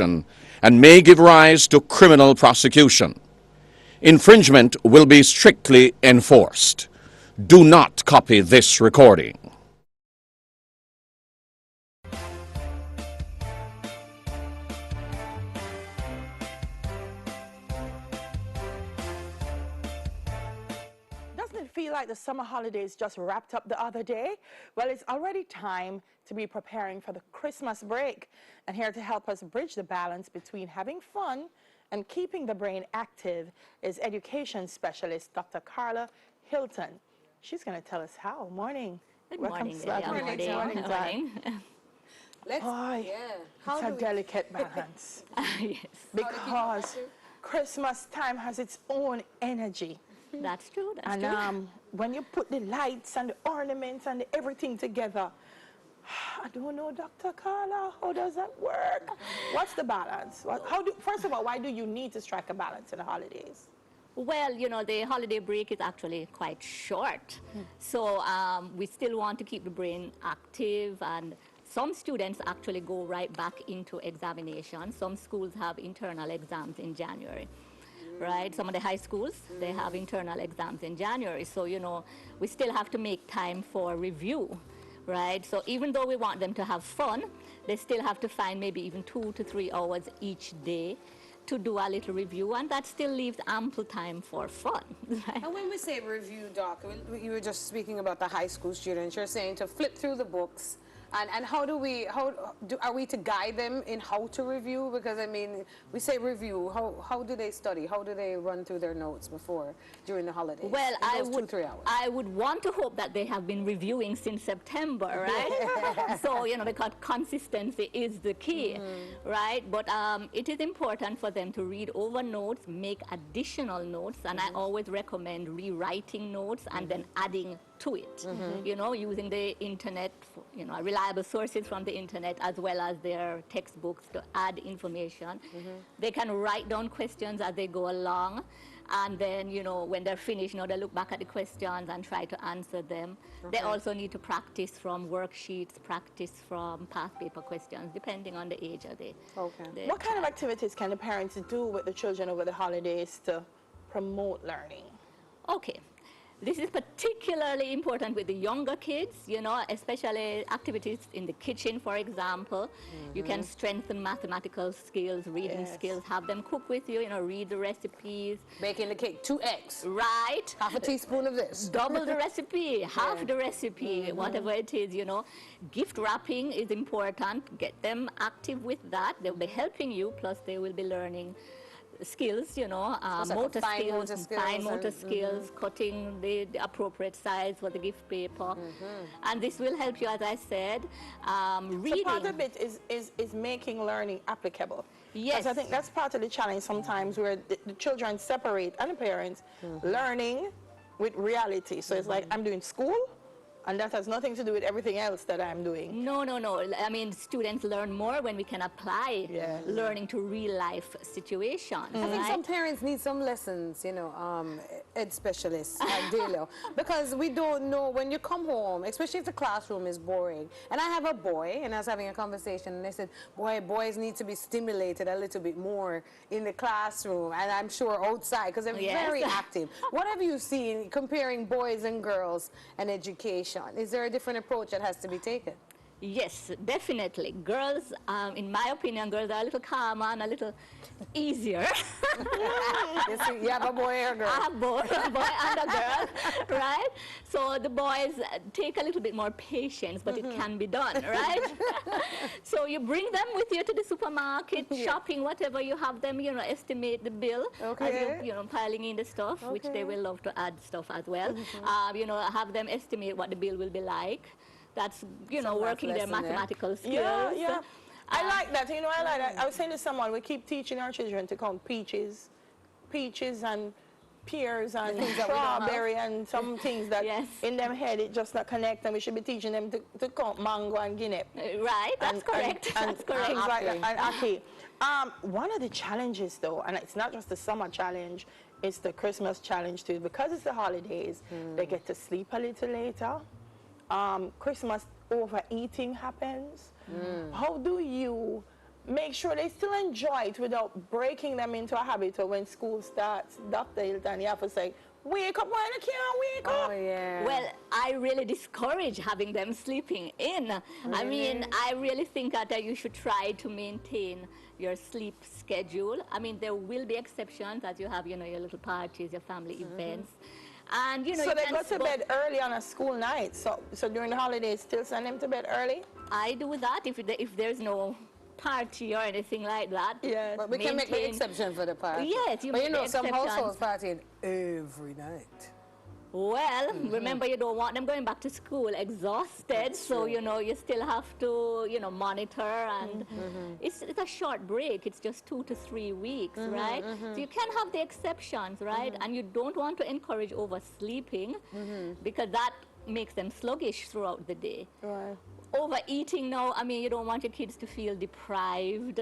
and may give rise to criminal prosecution. Infringement will be strictly enforced. Do not copy this recording. Doesn't it feel like the summer holidays just wrapped up the other day? Well, it's already time to be preparing for the Christmas break. And here to help us bridge the balance between having fun and keeping the brain active is education specialist Dr. Carla Hilton. She's going to tell us how. Morning. Good Welcome, morning, Sladden. Morning. Morning. Morning. Let's, it's a delicate balance. Yes. Because Christmas time has its own energy. That's true. That's And true. when you put the lights and the ornaments and everything together, I don't know, Dr. Carla, how does that work? What's the balance? First of all, why do you need to strike a balance in the holidays? Well, you know, the holiday break is actually quite short. So we still want to keep the brain active, and some students actually go right back into examination. Some schools have internal exams in January. Right? Some of the high schools, they have internal exams in January. So, you know, we still have to make time for review, right? So even though we want them to have fun, they still have to find maybe even 2 to 3 hours each day to do a little review, and that still leaves ample time for fun. Right? And when we say review, Doc, you were just speaking about the high school students. You're saying to flip through the books. And are we to guide them in how to review? Because I mean, we say review. How do they study? How do they run through their notes during the holidays? Well, I would 2-3 hours. I would want to hope that they have been reviewing since September, right? So you know, because consistency is the key, right? But it is important for them to read over notes, make additional notes, and I always recommend rewriting notes and then adding to it, you know, using the internet, you know, reliable sources from the internet as well as their textbooks to add information. They can write down questions as they go along, and then, you know, when they're finished, you know, they look back at the questions and try to answer them. They also need to practice from worksheets, practice from past paper questions, depending on the age of the What kind of activities can the parents do with the children over the holidays to promote learning? Okay. This is particularly important with the younger kids, you know, especially activities in the kitchen, for example. You can strengthen mathematical skills, reading skills, have them cook with you, you know, read the recipes. Baking the cake, 2 eggs. Right. Half a teaspoon of this. Double the recipe, half the recipe, whatever it is, you know. Gift wrapping is important. Get them active with that. They'll be helping you, plus they will be learning skills, you know, motor skills, fine motor skills, cutting the appropriate size for the gift paper. And this will help you, as I said, reading. So part of it is making learning applicable. Yes. Because I think that's part of the challenge sometimes where the children separate, and the parents, learning with reality. So it's like, I'm doing school, and that has nothing to do with everything else that I'm doing. No. I mean, students learn more when we can apply learning to real life situations. I think some parents need some lessons, you know, ed specialists like Delio, because we don't know when you come home, especially if the classroom is boring. And I have a boy, and I was having a conversation, and they said, boys need to be stimulated a little bit more in the classroom, and I'm sure outside, because they're very active. What have you seen comparing boys and girls and education? Is there a different approach that has to be taken? Yes, definitely. Girls, in my opinion, girls are a little calmer and a little easier. You have a boy or a girl? I have both, a boy and a girl, right? So the boys take a little bit more patience, but it can be done, right? So you bring them with you to the supermarket, shopping, whatever you have them, you know, estimate the bill as you know, piling in the stuff, which they will love to add stuff as well. You know, have them estimate what the bill will be like. That's, you know, working their mathematical skills. Yeah. I like that. You know, I like that. I was saying to someone, we keep teaching our children to count peaches and pears and strawberry and some things that in them head it just not connect, and we should be teaching them to count mango and guinea. Right, that's correct. That's correct. Things like that. And one of the challenges, though, and it's not just the summer challenge, it's the Christmas challenge too, because it's the holidays. They get to sleep a little later. Christmas overeating happens. How do you make sure they still enjoy it without breaking them into a habit. Or when school starts, Dr. Hilton, you have to say, wake up, why they can't wake up? Oh, yeah. Well, I really discourage having them sleeping in. I mean, I really think that you should try to maintain your sleep schedule. I mean, there will be exceptions as you have, you know, your little parties, your family events. And, you know, So you they can go to bed early on a school night. So during the holidays, still send them to bed early? I do that if there's no party or anything like that. Yes. But we can make the maintain- exception for the party. Yes, you But make you know, the some exceptions. households partying every night. Well, remember, you don't want them going back to school exhausted, so you know you still have to, you know, monitor, and it's a short break. It's just 2 to 3 weeks, right? So you can have the exceptions, right? And you don't want to encourage oversleeping because that makes them sluggish throughout the day. Right. Overeating now, I mean, you don't want your kids to feel deprived,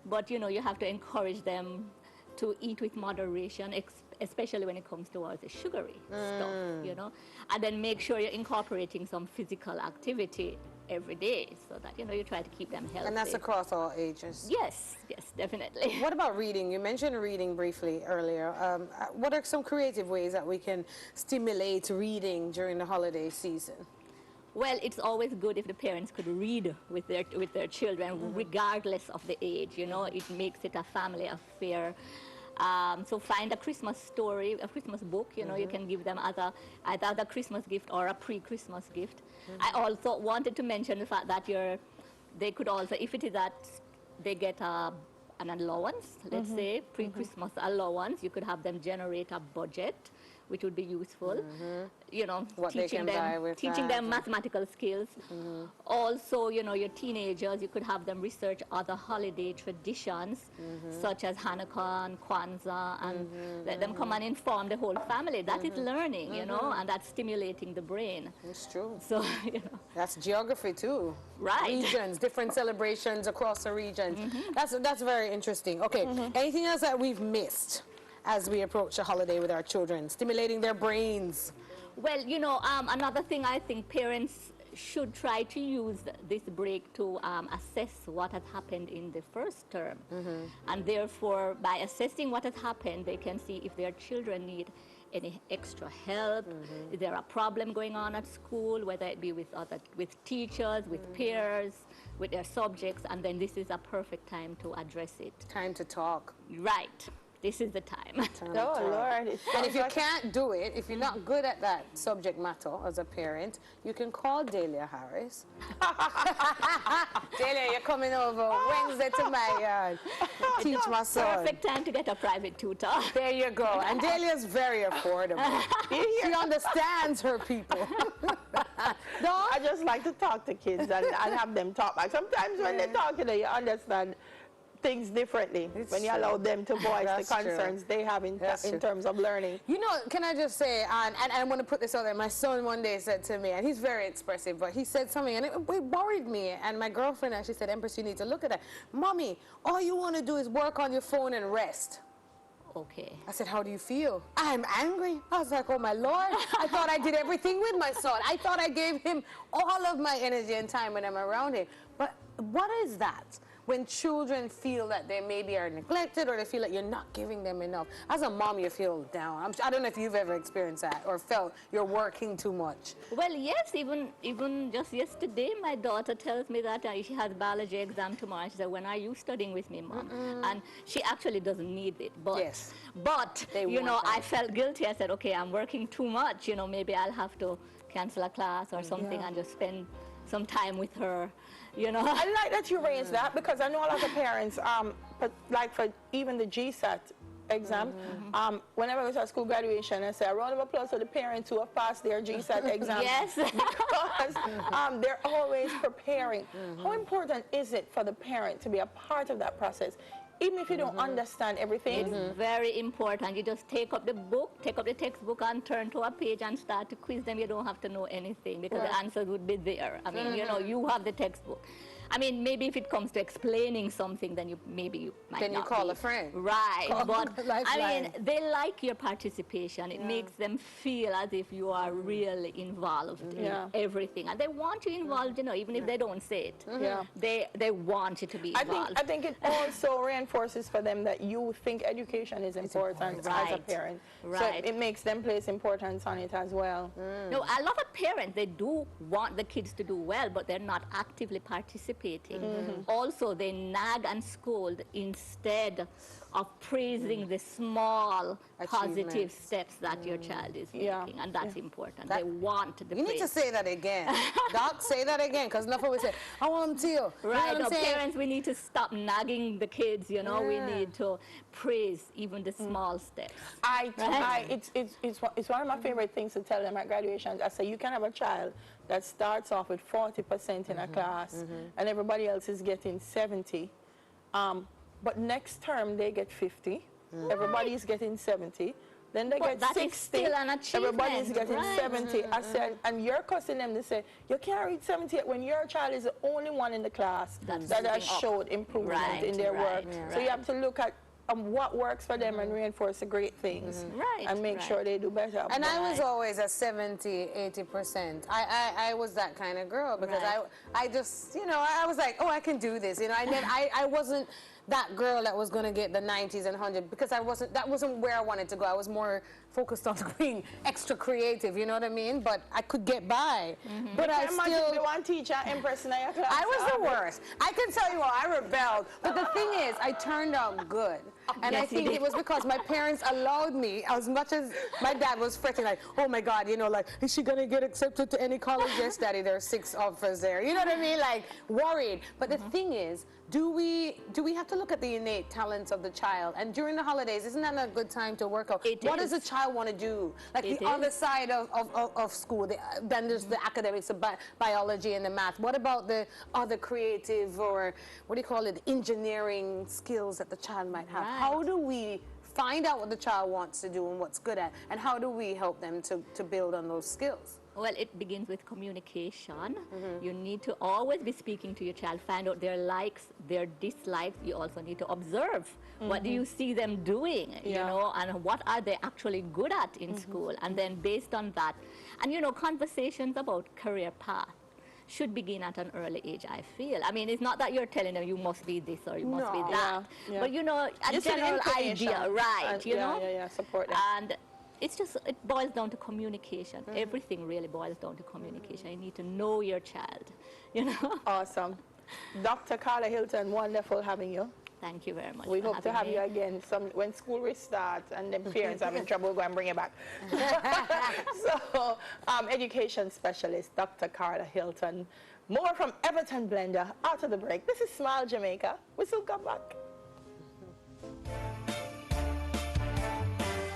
but you know, you have to encourage them to eat with moderation, especially when it comes towards the sugary stuff, you know. And then make sure you're incorporating some physical activity every day so that, you know, you try to keep them healthy. And that's across all ages. Yes, yes, definitely. What about reading? You mentioned reading briefly earlier. What are some creative ways that we can stimulate reading during the holiday season? Well, it's always good if the parents could read with their children, regardless of the age. You know, it makes it a family affair. So find a Christmas story, a Christmas book. You know, you can give them either a Christmas gift or a pre-Christmas gift. I also wanted to mention the fact that they could also, if it is that they get an allowance, let's say pre-Christmas allowance, you could have them generate a budget, which would be useful. You know, What they can buy with teaching that. them mathematical skills. Also, you know, your teenagers, you could have them research other holiday traditions, such as Hanukkah and Kwanzaa, and let them come and inform the whole family. That is learning, you know, and that's stimulating the brain. It's true. So, you know, That's geography too. Right. Regions, different celebrations across the regions. That's very interesting. Okay, anything else that we've missed as we approach the holiday with our children, stimulating their brains? well, you know, another thing I think parents should try to use this break to assess what has happened in the first term. And therefore, by assessing what has happened, they can see if their children need any extra help, is there a problem going on at school, whether it be with teachers, with peers, with their subjects, and then this is a perfect time to address it. Time to talk. Right. This is the time. Oh, Lord. It And if sounds you like- can't do it, if you're not good at that subject matter as a parent, you can call Delia Harris. Delia, you're coming over Wednesday to my yard. Teach my son. Perfect time to get a private tutor. There you go. And Delia's very affordable. She understands her people. I just like to talk to kids and have them talk back. Sometimes when they talk to you, you understand things differently when you allow them to voice That's the true. concerns they have in That's true. terms of learning. You know, can I just say, and I want to put this out there, my son one day said to me, and he's very expressive, but he said something, and it worried me, and my girlfriend actually said, Empress, you need to look at that. Mommy, all you want to do is work on your phone and rest. Okay. I said, how do you feel? I'm angry. I was like, oh my Lord, I thought I did everything with my son. I thought I gave him all of my energy and time when I'm around him. But what is that? When children feel that they maybe are neglected or they feel like you're not giving them enough. As a mom, you feel down. I don't know if you've ever experienced that or felt you're working too much. Well, yes, even just yesterday, my daughter tells me that she has biology exam tomorrow. She said, when are you studying with me, Mom? And she actually doesn't need it. But, Yes. but They you want know, that. I felt guilty. I said, okay, I'm working too much. You know, maybe I'll have to cancel a class or something and just spend some time with her, you know. I like that you raised that because I know a lot of parents, but like for even the GSAT exam, whenever it's at school graduation, I say a round of applause for the parents who have passed their GSAT exam. Yes. Because they're always preparing. How important is it for the parent to be a part of that process? Even if you don't understand everything. It's very important. You just take up the book, take up the textbook and turn to a page and start to quiz them. You don't have to know anything because the answers would be there. I mean, you know, you have the textbook. I mean, maybe if it comes to explaining something, then you might Then you not call be. a friend. Right. But I Lifeline. mean, they like your participation. It makes them feel as if you are really involved in everything, and they want you involved. You know, even if they don't say it. Yeah. They want you to be involved. I think it also reinforces for them that you think education is important as a Right. parent. Right. So it makes them place importance on it as well. No, a lot of parents, they do want the kids to do well, but they're not actively participating. Also, they nag and scold instead of praising the small positive Achievements. steps that your child is making, and that's important. That- They want the You praise. need to say that again. Doc, say that again, because enough always say, I want them to. You know Right, what no, I'm saying? parents, we need to stop nagging the kids, you know, we need to praise even the small steps. It's one of my favorite things to tell them at graduations. I say you can have a child that starts off with 40% in a class, and everybody else is getting 70. But next term they get 50. Everybody's getting 70. Then they get that is 60. still an achievement, Everybody's getting right. 70. I said, and you're cussing them to say, you can't reach 70 when your child is the only one in the class that has moving up. showed improvement Right, in their right, work. yeah. So you have to look at what works for them and reinforce the great things. Right, And make sure they do better. And I was Right. always a 70, 80%. I was that kind of girl because Right. I just, you know, I was like, oh, I can do this. You know, I wasn't that girl that was going to get the 90s and 100 because that wasn't where I wanted to go. I was more focused on being extra creative, you know what I mean? But I could get by. But I Imagine still... the one teacher impressing your class. I was the worst. I can tell you what, I rebelled. But the thing is, I turned out good. And I Yes, you think did. it was because my parents allowed me, as much as my dad was fretting, like, oh my God, you know, like, is she going to get accepted to any college? Yes, Daddy, there are 6 of us there. You know what I mean? Like, worried. But the thing is, do we have to look at the innate talents of the child? And during the holidays, isn't that a good time to work out? What does a child want to do? Like It the other is. side of school, then there's the academics, the biology and the math. What about the other creative or, what do you call it, engineering skills that the child might have? Right. How do we find out what the child wants to do and what's good at? And how do we help them to build on those skills? Well, it begins with communication. You need to always be speaking to your child, find out their likes, their dislikes. You also need to observe. What do you see them doing, you know, and what are they actually good at in school? And then based on that, and you know, conversations about career path should begin at an early age, I feel. I mean, it's not that you're telling them you must be this or you must be that, but you know, a Just an general inclination. idea, right, you know? Support them. And it's just, it boils down to communication. Everything really boils down to communication. You need to know your child, you know? Awesome. Dr. Carla Hilton, wonderful having you. Thank you very much. We for hope to having have me. you again when school restarts and then parents are in trouble, we'll go and bring you back. So, education specialist, Dr. Carla Hilton. More from Everton Blender after the break. This is Smile Jamaica. We'll still come back.